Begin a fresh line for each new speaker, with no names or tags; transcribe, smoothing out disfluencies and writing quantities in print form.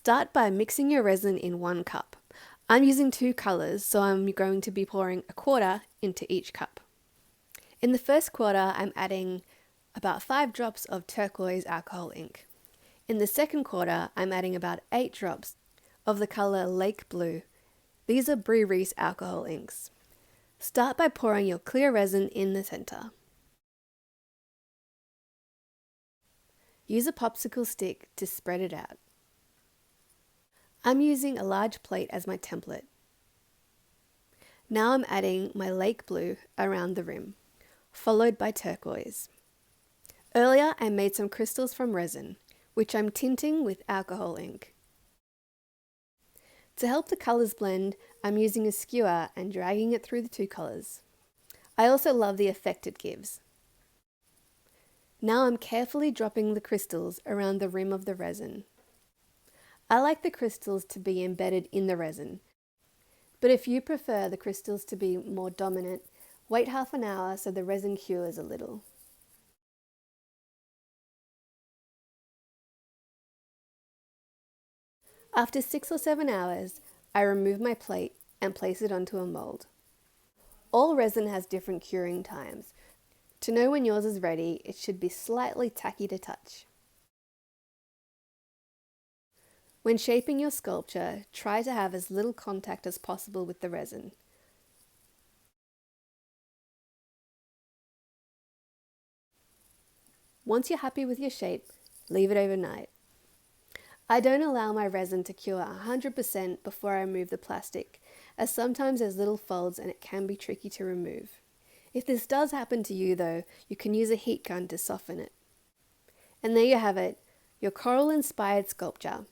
Start by mixing your resin in 1 cup. I'm using 2 colours, so I'm going to be pouring a quarter into each cup. In the first quarter, I'm adding about 5 drops of turquoise alcohol ink. In the second quarter, I'm adding about 8 drops of the colour Lake Blue. These are Resin alcohol inks. Start by pouring your clear resin in the centre. Use a popsicle stick to spread it out. I'm using a large plate as my template. Now I'm adding my Lake Blue around the rim, followed by turquoise. Earlier I made some crystals from resin, which I'm tinting with alcohol ink. To help the colours blend, I'm using a skewer and dragging it through the 2 colours. I also love the effect it gives. Now I'm carefully dropping the crystals around the rim of the resin. I like the crystals to be embedded in the resin, but if you prefer the crystals to be more dominant, wait half an hour so the resin cures a little. After 6 or 7 hours, I remove my plate and place it onto a mould. All resin has different curing times. To know when yours is ready, it should be slightly tacky to touch. When shaping your sculpture, try to have as little contact as possible with the resin. Once you're happy with your shape, leave it overnight. I don't allow my resin to cure 100% before I remove the plastic, as sometimes there's little folds and it can be tricky to remove. If this does happen to you though, you can use a heat gun to soften it. And there you have it, your coral-inspired sculpture.